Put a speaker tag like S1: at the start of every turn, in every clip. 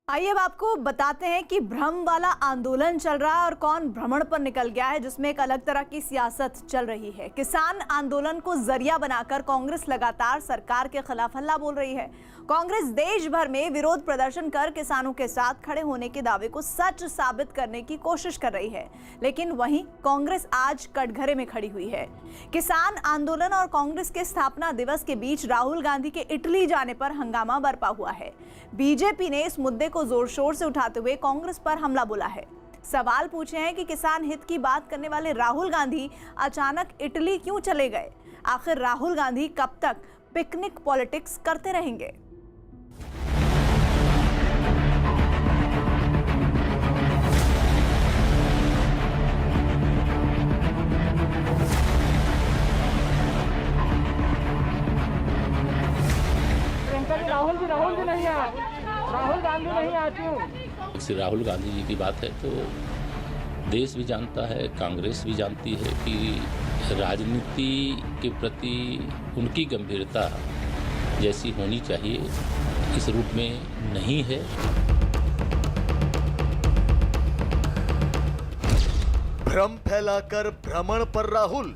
S1: आइए अब आपको बताते हैं कि भ्रम वाला आंदोलन चल रहा है और कौन भ्रमण पर निकल गया है, जिसमें एक अलग तरह की सियासत चल रही है। किसान आंदोलन को जरिया बनाकर कांग्रेस लगातार सरकार के खिलाफ हल्ला बोल रही है। कांग्रेस देश भर में विरोध प्रदर्शन कर किसानों के साथ खड़े होने के दावे को सच साबित करने की कोशिश कर रही है, लेकिन वहीं कांग्रेस आज कटघरे में खड़ी हुई है। किसान आंदोलन और कांग्रेस के स्थापना दिवस के बीच राहुल गांधी के इटली जाने पर हंगामा बरपा हुआ है। बीजेपी ने इस मुद्दे को जोर शोर से उठाते हुए कांग्रेस पर हमला बोला है। सवाल पूछे हैं कि किसान हित की बात करने वाले राहुल गांधी अचानक इटली क्यों चले गए? आखिर राहुल गांधी कब तक पिकनिक पॉलिटिक्स करते रहेंगे?
S2: राहुल जी नहीं आ, राहुल गांधी नहीं आती।
S3: श्री राहुल गांधी जी की बात है तो देश भी जानता है, कांग्रेस भी जानती है कि राजनीति के प्रति उनकी गंभीरता जैसी होनी चाहिए इस रूप में नहीं है।
S4: भ्रम फैलाकर भ्रमण पर राहुल।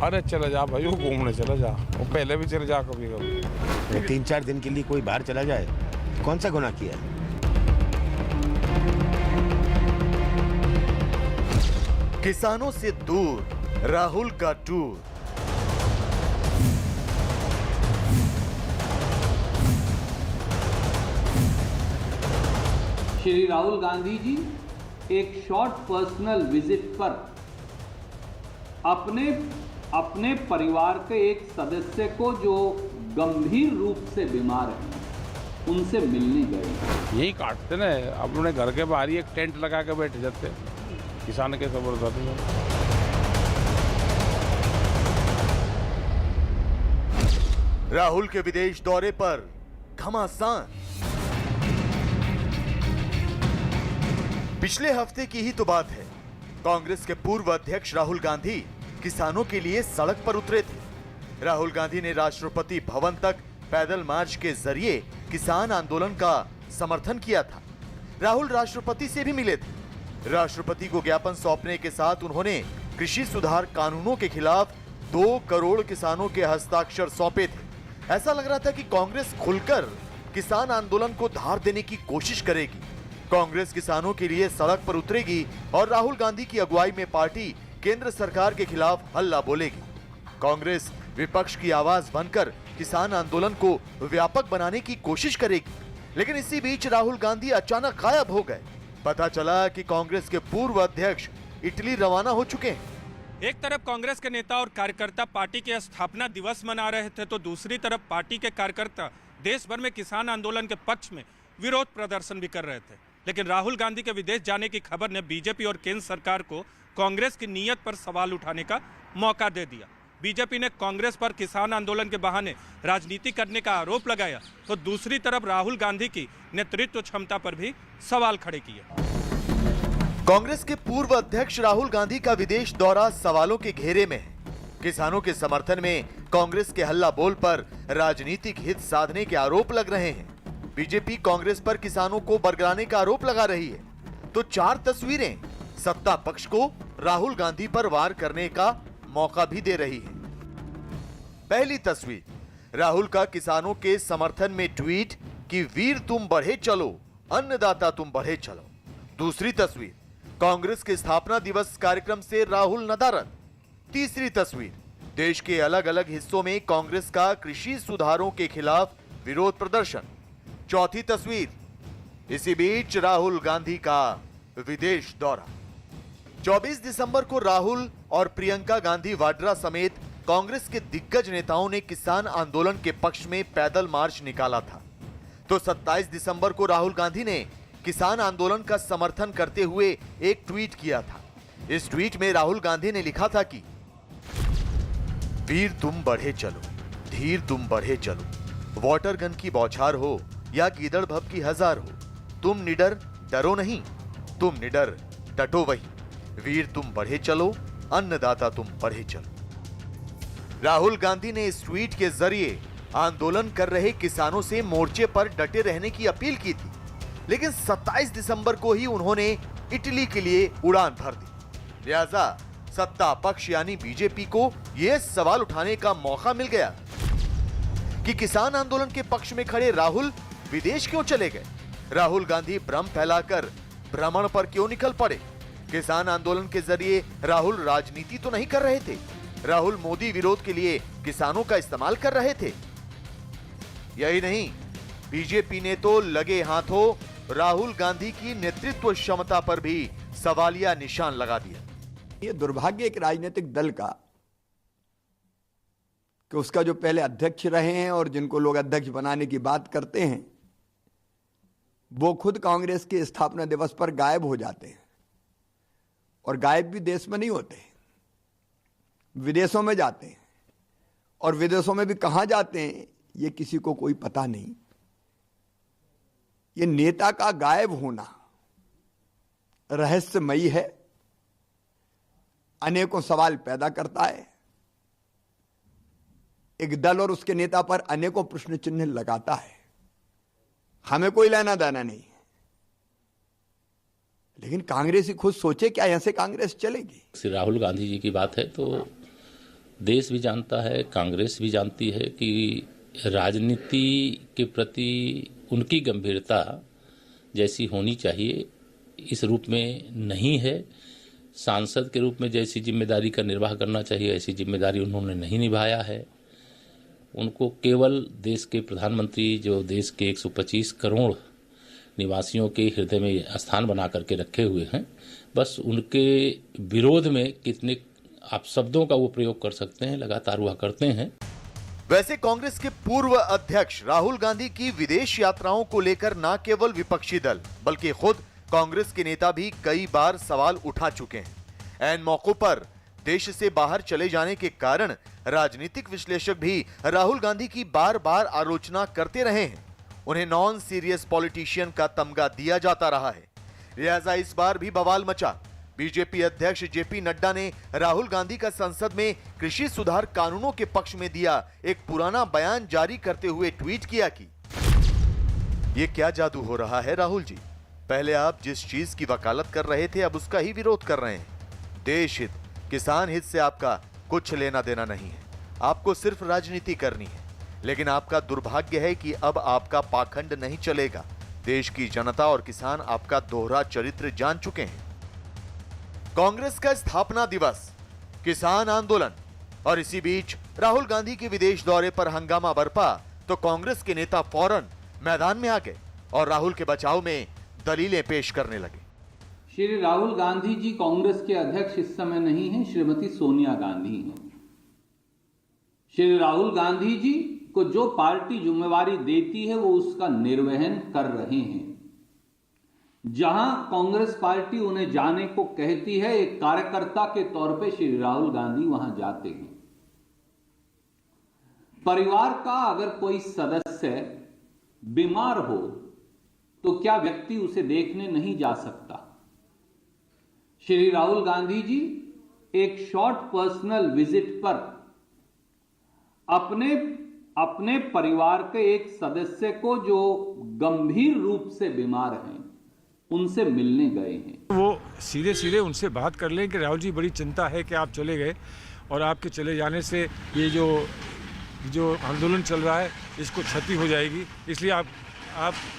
S2: अरे चला जा भाई, वो घूमने चला जा, वो पहले भी चले जा कभी कभी।
S5: 3-4 दिन के लिए कोई बाहर चला जाए, कौन सा गुनाह किया है?
S4: किसानों से दूर राहुल का टूर।
S6: श्री राहुल गांधी जी एक शॉर्ट पर्सनल विजिट पर अपने परिवार के एक सदस्य को जो गंभीर रूप से बीमार है उनसे मिलने गए।
S2: यही काटते ना, अपने घर के बाहर ही एक टेंट लगा के बैठ जाते किसान के जबरदस्त।
S4: राहुल के विदेश दौरे पर घमासान। पिछले हफ्ते की ही तो बात है, कांग्रेस के पूर्व अध्यक्ष राहुल गांधी किसानों के लिए सड़क पर उतरे थे। राहुल गांधी ने राष्ट्रपति भवन तक पैदल मार्च के जरिए किसान आंदोलन का समर्थन किया था। राहुल राष्ट्रपति से भी मिले थे। राष्ट्रपति को ज्ञापन सौंपने के साथ उन्होंने कृषि सुधार कानूनों के खिलाफ 2 करोड़ किसानों के हस्ताक्षर सौंपे थे। ऐसा लग रहा था कि कांग्रेस खुलकर किसान आंदोलन को धार देने की कोशिश करेगी। कांग्रेस किसानों के लिए सड़क पर उतरेगी और राहुल गांधी की अगुवाई में पार्टी केंद्र सरकार के खिलाफ हल्ला बोलेगी। कांग्रेस विपक्ष की आवाज बनकर किसान आंदोलन को व्यापक बनाने की कोशिश करेगी, लेकिन इसी बीच राहुल गांधी अचानक गायब हो गए। पता चला कि कांग्रेस के पूर्व अध्यक्ष इटली रवाना हो चुके हैं।
S7: एक तरफ कांग्रेस के नेता और कार्यकर्ता पार्टी के स्थापना दिवस मना रहे थे, तो दूसरी तरफ पार्टी के कार्यकर्ता देश भर में किसान आंदोलन के पक्ष में विरोध प्रदर्शन भी कर रहे थे। लेकिन राहुल गांधी के विदेश जाने की खबर ने बीजेपी और केंद्र सरकार को कांग्रेस की नीयत पर सवाल उठाने का मौका दे दिया। बीजेपी ने कांग्रेस पर किसान आंदोलन के बहाने राजनीति करने का आरोप लगाया, तो दूसरी तरफ राहुल गांधी की नेतृत्व क्षमता पर भी सवाल खड़े किए।
S4: कांग्रेस के पूर्व अध्यक्ष राहुल गांधी का विदेश दौरा सवालों के घेरे में है। किसानों के समर्थन में कांग्रेस के हल्ला बोल पर राजनीतिक हित साधने के आरोप लग रहे हैं। बीजेपी कांग्रेस पर किसानों को बरगलाने का आरोप लगा रही है, तो 4 तस्वीरें सत्ता पक्ष को राहुल गांधी पर वार करने का मौका भी दे रही है। पहली तस्वीर, राहुल का किसानों के समर्थन में ट्वीट कि वीर तुम बढ़े चलो, अन्नदाता तुम बढ़े चलो। दूसरी तस्वीर, कांग्रेस के स्थापना दिवस कार्यक्रम से राहुल नदारद। तीसरी तस्वीर, देश के अलग अलग हिस्सों में कांग्रेस का कृषि सुधारों के खिलाफ विरोध प्रदर्शन। चौथी तस्वीर, इसी बीच राहुल गांधी का विदेश दौरा। 24 दिसंबर को राहुल और प्रियंका गांधी वाड्रा समेत कांग्रेस के दिग्गज नेताओं ने किसान आंदोलन के पक्ष में पैदल मार्च निकाला था। तो 27 दिसंबर को राहुल गांधी ने किसान आंदोलन का समर्थन करते हुए एक ट्वीट किया था। इस ट्वीट में राहुल गांधी ने लिखा था कि वीर तुम बढ़े चलो, धीर तुम बढ़े चलो, वाटर गन की बौछार हो या गीदड़ भब की हजार हो, तुम निडर डरो नहीं, तुम निडर डटो वही। वीर तुम बढ़े चलो, अन्नदाता तुम पढ़े चलो। राहुल गांधी ने इस ट्वीट के जरिए आंदोलन कर रहे किसानों से मोर्चे पर डटे रहने की अपील की थी, लेकिन 27 दिसंबर को ही उन्होंने इटली के लिए उड़ान भर दी। लिहाजा सत्ता पक्ष यानी बीजेपी को यह सवाल उठाने का मौका मिल गया कि किसान आंदोलन के पक्ष में खड़े राहुल विदेश क्यों चले गए। राहुल गांधी भ्रम फैलाकर भ्रमण पर क्यों निकल पड़े। किसान आंदोलन के जरिए राहुल राजनीति तो नहीं कर रहे थे, राहुल मोदी विरोध के लिए किसानों का इस्तेमाल कर रहे थे। यही नहीं, बीजेपी ने तो लगे हाथों राहुल गांधी की नेतृत्व क्षमता पर भी सवालिया निशान लगा दिया।
S8: ये दुर्भाग्य एक राजनीतिक दल का कि उसका जो पहले अध्यक्ष रहे हैं और जिनको लोग अध्यक्ष बनाने की बात करते हैं, वो खुद कांग्रेस के स्थापना दिवस पर गायब हो जाते हैं। और गायब भी देश में नहीं होते, विदेशों में जाते हैं। और विदेशों में भी कहां जाते हैं ये किसी को कोई पता नहीं। ये नेता का गायब होना रहस्यमयी है, अनेकों सवाल पैदा करता है, एक दल और उसके नेता पर अनेकों प्रश्न चिन्ह लगाता है। हमें कोई लेना देना नहीं, लेकिन कांग्रेस ही खुद सोचे क्या यहां से कांग्रेस चलेगी।
S3: श्री राहुल गांधी जी की बात है तो देश भी जानता है, कांग्रेस भी जानती है कि राजनीति के प्रति उनकी गंभीरता जैसी होनी चाहिए इस रूप में नहीं है। सांसद के रूप में जैसी जिम्मेदारी का निर्वाह करना चाहिए ऐसी जिम्मेदारी उन्होंने नहीं निभाया है। उनको केवल देश के प्रधानमंत्री, जो देश के 125 करोड़ निवासियों के हृदय में स्थान बना करके रखे हुए हैं, बस उनके विरोध में कितने आप शब्दों का वो प्रयोग कर सकते हैं लगातार वह करते हैं।
S4: वैसे कांग्रेस के पूर्व अध्यक्ष राहुल गांधी की विदेश यात्राओं को लेकर न केवल विपक्षी दल बल्कि खुद कांग्रेस के नेता भी कई बार सवाल उठा चुके हैं। ऐन मौकों पर देश से बाहर चले जाने के कारण राजनीतिक विश्लेषक भी राहुल गांधी की बार बार आलोचना करते रहे हैं। उन्हें नॉन सीरियस पॉलिटिशियन का तमगा दिया जाता रहा है। लिहाजा इस बार भी बवाल मचा। बीजेपी अध्यक्ष जेपी नड्डा ने राहुल गांधी का संसद में कृषि सुधार कानूनों के पक्ष में दिया एक पुराना बयान जारी करते हुए ट्वीट किया कि ये क्या जादू हो रहा है राहुल जी, पहले आप जिस चीज की वकालत कर रहे थे अब उसका ही विरोध कर रहे हैं। देश हित, किसान हित से आपका कुछ लेना देना नहीं है, आपको सिर्फ राजनीति करनी है। लेकिन आपका दुर्भाग्य है कि अब आपका पाखंड नहीं चलेगा। देश की जनता और किसान आपका दोहरा चरित्र जान चुके हैं। कांग्रेस का स्थापना दिवस, किसान आंदोलन और इसी बीच राहुल गांधी के विदेश दौरे पर हंगामा बरपा तो कांग्रेस के नेता फौरन मैदान में आ गए और राहुल के बचाव में दलीलें पेश करने लगे।
S6: श्री राहुल गांधी जी कांग्रेस के अध्यक्ष इस समय नहीं हैं, श्रीमती सोनिया गांधी हैं। श्री राहुल गांधी जी को जो पार्टी जिम्मेवारी देती है वो उसका निर्वहन कर रहे हैं। जहां कांग्रेस पार्टी उन्हें जाने को कहती है, एक कार्यकर्ता के तौर पे श्री राहुल गांधी वहां जाते हैं। परिवार का अगर कोई सदस्य बीमार हो तो क्या व्यक्ति उसे देखने नहीं जा सकता? श्री राहुल गांधी जी एक शॉर्ट पर्सनल विजिट पर अपने परिवार के एक सदस्य को जो गंभीर रूप से बीमार हैं उनसे मिलने गए हैं।
S9: वो सीधे सीधे उनसे बात कर लें कि राहुल जी बड़ी चिंता है कि आप चले गए और आपके चले जाने से ये जो आंदोलन चल रहा है इसको क्षति हो जाएगी, इसलिए आप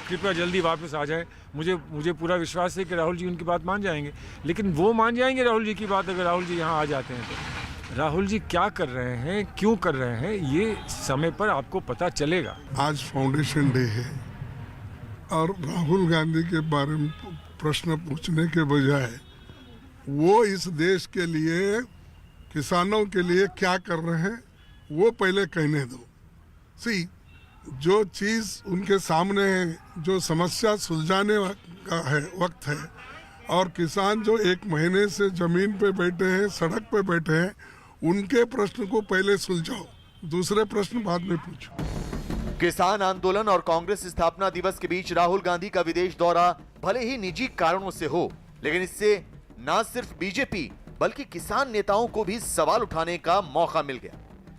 S9: कृपया जल्दी वापस आ जाएं। मुझे पूरा विश्वास है कि राहुल जी उनकी बात मान जाएंगे। लेकिन वो मान जाएंगे राहुल जी की बात अगर राहुल जी यहाँ आ जाते हैं तो। राहुल जी क्या कर रहे हैं, क्यों कर रहे हैं, ये समय पर आपको पता चलेगा।
S10: आज फाउंडेशन डे है और राहुल गांधी के बारे में प्रश्न पूछने के बजाय वो इस देश के लिए, किसानों के लिए क्या कर रहे हैं वो पहले कहने दो। जो चीज़ उनके सामने है, जो समस्या सुलझाने का है वक्त है, और किसान जो एक महीने से जमीन पे बैठे हैं, सड़क पे बैठे हैं, उनके प्रश्न को पहले सुलझाओ, दूसरे प्रश्न बाद में पूछो।
S4: किसान आंदोलन और कांग्रेस स्थापना दिवस के बीच राहुल गांधी का विदेश दौरा भले ही निजी कारणों से हो, लेकिन इससे न सिर्फ बीजेपी बल्कि किसान नेताओं को भी सवाल उठाने का मौका मिल गया।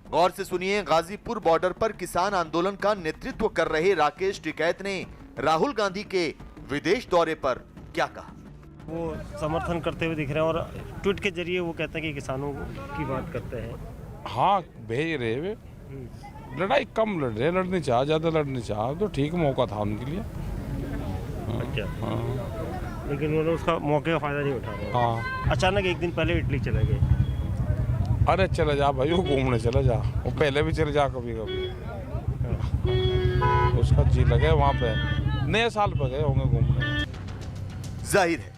S4: गौर से सुनिए, गाजीपुर बॉर्डर पर किसान आंदोलन का नेतृत्व कर रहे राकेश टिकैत ने राहुल गांधी के विदेश दौरे पर क्या कहा।
S11: वो समर्थन करते हुए दिख रहे हैं और ट्वीट के जरिए वो कहते हैं कि किसानों की बात करते हैं।
S2: हाँ, भेज रहे वे, लड़ाई कम लड़ रहे, लड़ने चाह, ज्यादा लड़ने चाह तो ठीक मौका था उनके लिए।
S11: अच्छा।
S2: हाँ।
S11: लेकिन उन्होंने उसका मौके का फायदा नहीं उठा रहे।
S2: हाँ।
S11: अचानक एक दिन पहले इटली चले गए।
S2: अरे चले जा भाई, वो घूमने चले जा, वो पहले भी चले जा कभी कभी, उसका जी लगे वहाँ पे, नए साल पे गए होंगे घूमने।
S4: जाहिर है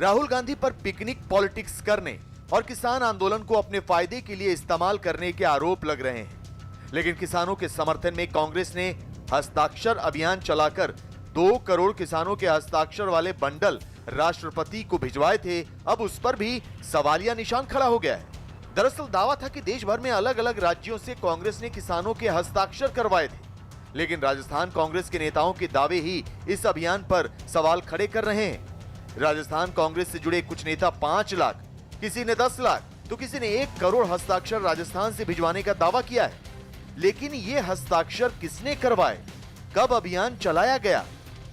S4: राहुल गांधी पर पिकनिक पॉलिटिक्स करने और किसान आंदोलन को अपने फायदे के लिए इस्तेमाल करने के आरोप लग रहे हैं। लेकिन किसानों के समर्थन में कांग्रेस ने हस्ताक्षर अभियान चलाकर 2 करोड़ किसानों के हस्ताक्षर वाले बंडल राष्ट्रपति को भिजवाए थे। अब उस पर भी सवालिया निशान खड़ा हो गया है। दरअसल दावा था कि देश भर में अलग अलग राज्यों से कांग्रेस ने किसानों के हस्ताक्षर करवाए थे, लेकिन राजस्थान कांग्रेस के नेताओं के दावे ही इस अभियान पर सवाल खड़े कर रहे हैं। राजस्थान कांग्रेस से जुड़े कुछ नेता 5 लाख, किसी ने 10 लाख, तो किसी ने 1 करोड़ हस्ताक्षर राजस्थान से भिजवाने का दावा किया है। लेकिन ये हस्ताक्षर किसने करवाए, कब अभियान चलाया गया,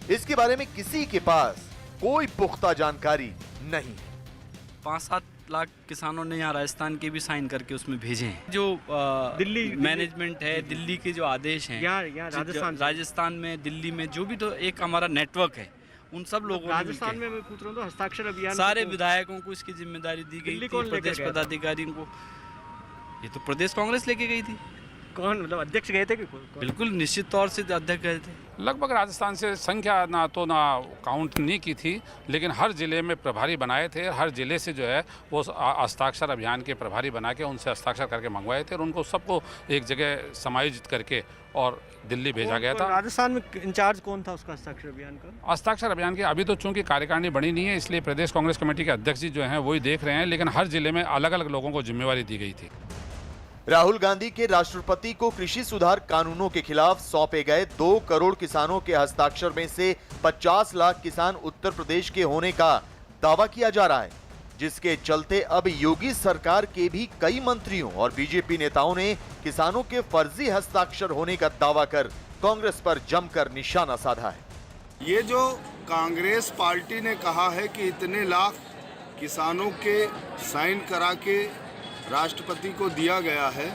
S4: इसके बारे में किसी के पास कोई पुख्ता जानकारी नहीं।
S12: 5-7 लाख किसानों ने यहाँ राजस्थान के भी साइन करके उसमें भेजे हैं। जो
S11: दिल्ली
S12: मैनेजमेंट है, दिल्ली के जो आदेश हैं,
S11: यहाँ
S12: राजस्थान में, दिल्ली में जो भी तो एक हमारा नेटवर्क है, उन सब लोगों ने
S11: राजस्थान में मैं पूछ रहा हूँ तो हस्ताक्षर अभियान
S12: सारे विधायकों को इसकी जिम्मेदारी दी गई थी, प्रदेश पदाधिकारियों को। ये तो प्रदेश कांग्रेस लेके गई थी।
S11: कौन, मतलब अध्यक्ष गए थे कि
S12: बिल्कुल निश्चित तौर से अध्यक्ष गए थे।
S13: लगभग राजस्थान से संख्या ना काउंट नहीं की थी, लेकिन हर जिले में प्रभारी बनाए थे। हर जिले से जो है वो हस्ताक्षर अभियान के प्रभारी बना के उनसे हस्ताक्षर करके मंगवाए थे और उनको सबको एक जगह समायोजित करके और दिल्ली भेजा गया था।
S11: राजस्थान में इंचार्ज कौन था उसका हस्ताक्षर अभियान का?
S13: हस्ताक्षर अभियान के अभी तो चूंकि कार्यकारिणी बनी नहीं है, इसलिए प्रदेश कांग्रेस कमेटी के अध्यक्ष जी जो हैं वही देख रहे हैं, लेकिन हर जिले में अलग अलग लोगों को जिम्मेवारी दी गई थी।
S4: राहुल गांधी के राष्ट्रपति को कृषि सुधार कानूनों के खिलाफ सौंपे गए 2 करोड़ किसानों के हस्ताक्षर में से 50 लाख किसान उत्तर प्रदेश के होने का दावा किया जा रहा है, जिसके चलते अब योगी सरकार के भी कई मंत्रियों और बीजेपी नेताओं ने किसानों के फर्जी हस्ताक्षर होने का दावा कर कांग्रेस पर जमकर निशाना साधा है।
S10: ये जो कांग्रेस पार्टी ने कहा है कि इतने लाख किसानों के साइन करा के राष्ट्रपति को दिया गया है,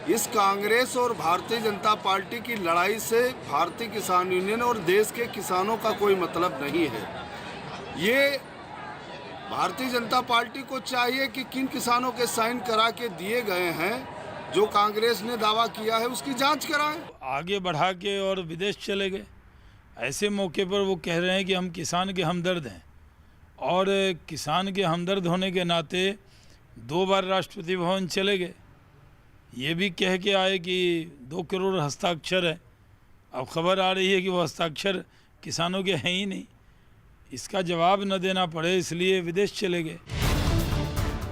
S10: इस कांग्रेस और भारतीय जनता पार्टी की लड़ाई से भारतीय किसान यूनियन और देश के किसानों का कोई मतलब नहीं है। ये भारतीय जनता पार्टी को चाहिए कि किन किसानों के साइन करा के दिए गए हैं, जो कांग्रेस ने दावा किया है, उसकी जांच कराएं।
S14: आगे बढ़ा के और विदेश चले गए। ऐसे मौके पर वो कह रहे हैं कि हम किसान के हमदर्द हैं, और किसान के हमदर्द होने के नाते 2 बार राष्ट्रपति भवन चले गए। ये भी कह के आए कि 2 करोड़ हस्ताक्षर है। अब खबर आ रही है कि वो हस्ताक्षर किसानों के हैं ही नहीं। इसका जवाब न देना पड़े इसलिए विदेश चले गए।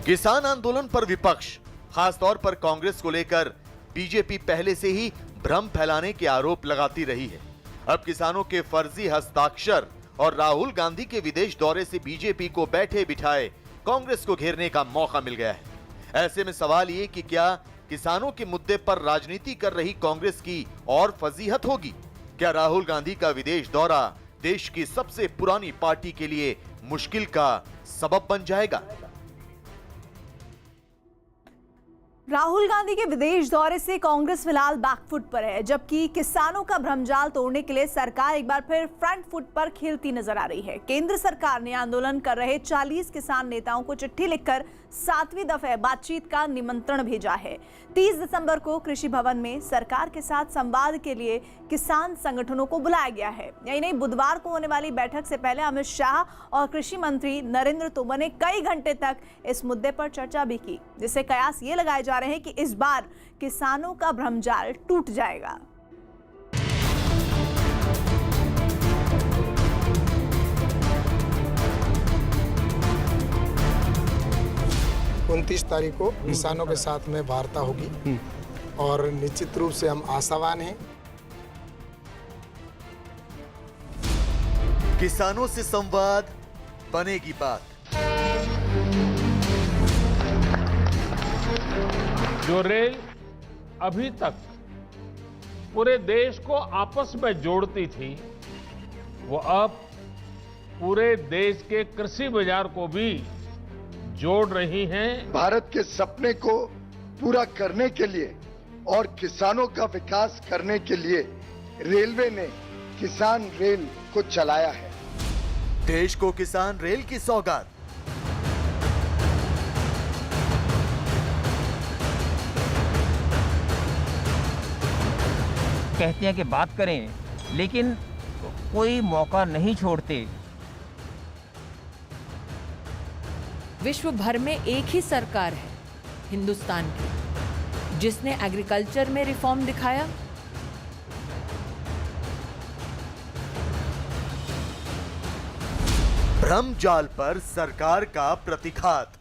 S4: किसान आंदोलन पर विपक्ष, खासतौर पर कांग्रेस को लेकर बीजेपी पहले से ही भ्रम फैलाने के आरोप लगाती रही है। अब किसानों के फर्जी हस्ताक्षर और राहुल गांधी के विदेश दौरे से बीजेपी को बैठे बिठाए कांग्रेस को घेरने का मौका मिल गया है। ऐसे में सवाल ये कि क्या किसानों के मुद्दे पर राजनीति कर रही कांग्रेस की और फजीहत होगी? क्या राहुल गांधी का विदेश दौरा देश की सबसे पुरानी पार्टी के लिए मुश्किल का सबब बन जाएगा?
S1: राहुल गांधी के विदेश दौरे से कांग्रेस फिलहाल बैकफुट पर है, जबकि किसानों का भ्रमजाल तोड़ने के लिए सरकार एक बार फिर फ्रंट फुट पर खेलती नजर आ रही है। केंद्र सरकार ने आंदोलन कर रहे 40 किसान नेताओं को चिट्ठी लिखकर 7वीं दफे बातचीत का निमंत्रण भेजा है। 30 दिसंबर को कृषि भवन में सरकार के साथ संवाद के लिए किसान संगठनों को बुलाया गया है। यही नहीं, बुधवार को होने वाली बैठक से पहले अमित शाह और कृषि मंत्री नरेंद्र तोमर ने कई घंटे तक इस मुद्दे पर चर्चा भी की, जिससे कयास ये लगाए जा रहे हैं कि इस बार किसानों का भ्रमजाल टूट जाएगा।
S15: उनतीस तारीख को किसानों के साथ में वार्ता होगी और निश्चित रूप से हम आशावान हैं।
S4: किसानों से संवाद बनेगी बात।
S16: जो रेल अभी तक पूरे देश को आपस में जोड़ती थी, वो अब पूरे देश के कृषि बाजार को भी जोड़ रही हैं।
S17: भारत के सपने को पूरा करने के लिए और किसानों का विकास करने के लिए रेलवे ने किसान रेल को चलाया है।
S4: देश को किसान रेल की सौगात।
S18: कहते हैं कि बात करें, लेकिन कोई मौका नहीं छोड़ते।
S19: विश्व भर में एक ही सरकार है हिंदुस्तान की, जिसने एग्रीकल्चर में रिफॉर्म दिखाया।
S4: भ्रम जाल पर सरकार का प्रतिघात।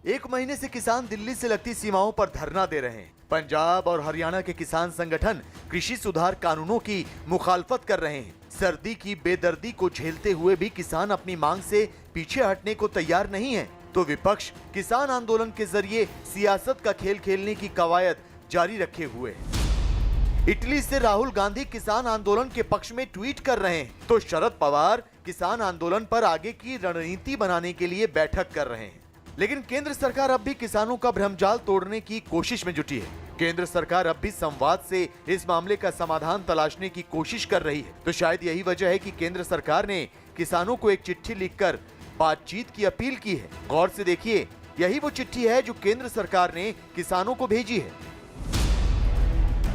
S4: 1 महीने से किसान दिल्ली से लगती सीमाओं पर धरना दे रहे हैं। पंजाब और हरियाणा के किसान संगठन कृषि सुधार कानूनों की मुखालफत कर रहे हैं। सर्दी की बेदर्दी को झेलते हुए भी किसान अपनी मांग से पीछे हटने को तैयार नहीं है, तो विपक्ष किसान आंदोलन के जरिए सियासत का खेल खेलने की कवायद जारी रखे हुए है। इटली से राहुल गांधी किसान आंदोलन के पक्ष में ट्वीट कर रहे हैं, तो शरद पवार किसान आंदोलन पर आगे की रणनीति बनाने के लिए बैठक कर रहे हैं। लेकिन केंद्र सरकार अब भी किसानों का भ्रमजाल तोड़ने की कोशिश में जुटी है। केंद्र सरकार अब भी संवाद से इस मामले का समाधान तलाशने की कोशिश कर रही है। तो शायद यही वजह है कि केंद्र सरकार ने किसानों को एक चिट्ठी लिखकर बातचीत की अपील की है। गौर से देखिए, यही वो चिट्ठी है जो केंद्र सरकार ने किसानों को भेजी है।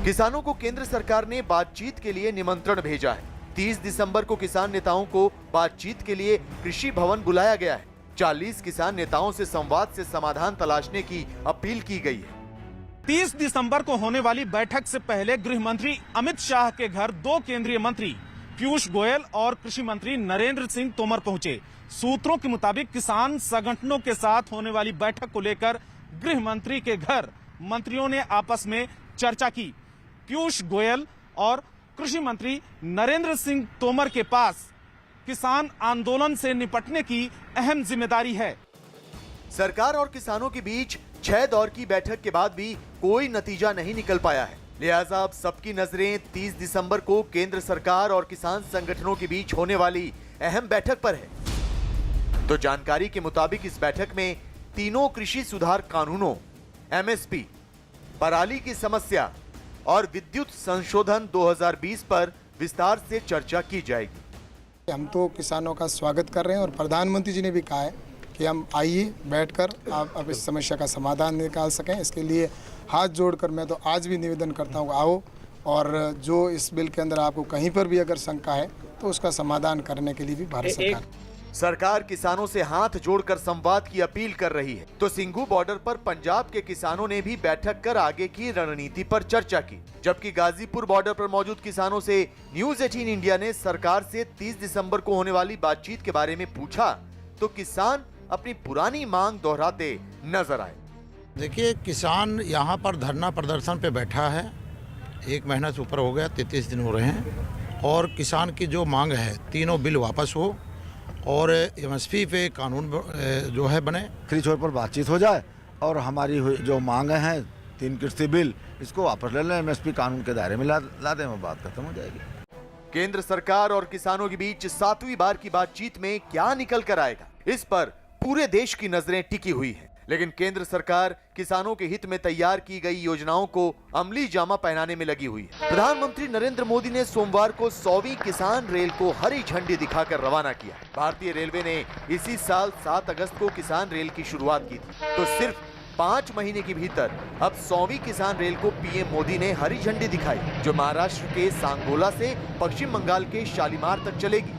S4: किसानों को केंद्र सरकार ने बातचीत के लिए निमंत्रण भेजा है। 30 दिसंबर को किसान नेताओं को बातचीत के लिए कृषि भवन बुलाया गया है। 40 किसान नेताओं से संवाद से समाधान तलाशने की अपील की गई है।
S7: 30 दिसंबर को होने वाली बैठक से पहले गृह मंत्री अमित शाह के घर 2 केंद्रीय मंत्री पीयूष गोयल और कृषि मंत्री नरेंद्र सिंह तोमर पहुंचे। सूत्रों के मुताबिक किसान संगठनों के साथ होने वाली बैठक को लेकर गृह मंत्री के घर मंत्रियों ने आपस में चर्चा की। पीयूष गोयल और कृषि मंत्री नरेंद्र सिंह तोमर के पास किसान आंदोलन से निपटने की अहम जिम्मेदारी है।
S4: सरकार और किसानों के बीच 6 दौर की बैठक के बाद भी कोई नतीजा नहीं निकल पाया है। लिहाजा अब सबकी नजरें 30 दिसंबर को केंद्र सरकार और किसान संगठनों के बीच होने वाली अहम बैठक पर है। तो जानकारी के मुताबिक इस बैठक में तीनों कृषि सुधार कानूनों, एमएसपी, पराली की समस्या और विद्युत संशोधन 2020 पर विस्तार से चर्चा की जाएगी।
S15: हम तो किसानों का स्वागत कर रहे हैं और प्रधानमंत्री जी ने भी कहा है कि हम आइए बैठकर आप अब इस समस्या का समाधान निकाल सकें। इसके लिए हाथ जोड़कर मैं तो आज भी निवेदन करता हूँ, आओ और जो इस बिल के अंदर आपको कहीं पर भी अगर शंका है तो उसका समाधान करने के लिए भी भारत
S4: सरकार किसानों से हाथ जोड़कर संवाद की अपील कर रही है। तो सिंघू बॉर्डर पर पंजाब के किसानों ने भी बैठक कर आगे की रणनीति पर चर्चा की, जबकि गाजीपुर बॉर्डर पर मौजूद किसानों से न्यूज 18 इंडिया ने सरकार से 30 दिसंबर को होने वाली बातचीत के बारे में पूछा, तो किसान अपनी पुरानी मांग दोहराते नजर आए।
S20: देखिए, किसान यहाँ पर धरना प्रदर्शन पे बैठा है, 1 महीना से ऊपर हो गया, 33 दिन हो रहे हैं, और किसान की जो मांग है तीनों बिल वापस हो और एमएसपी पे कानून जो है बने,
S5: आखिरी छोर पर बातचीत हो जाए और हमारी जो मांगे हैं 3 कृषि बिल, इसको वापस ले लें, एमएसपी कानून के दायरे में ला दें, वो बात खत्म हो जाएगी।
S4: केंद्र सरकार और किसानों के बीच 7वीं बार की बातचीत में क्या निकल कर आएगा, इस पर पूरे देश की नजरें टिकी हुई हैं। लेकिन केंद्र सरकार किसानों के हित में तैयार की गई योजनाओं को अमली जामा पहनाने में लगी हुई है। प्रधानमंत्री नरेंद्र मोदी ने सोमवार को 100वीं किसान रेल को हरी झंडी दिखाकर रवाना किया। भारतीय रेलवे ने इसी साल 7 अगस्त को किसान रेल की शुरुआत की थी, तो सिर्फ 5 महीने के भीतर अब 100वीं किसान रेल को पीएम मोदी ने हरी झंडी दिखाई, जो महाराष्ट्र के सांगोला से पश्चिम बंगाल के शालीमार तक चलेगी।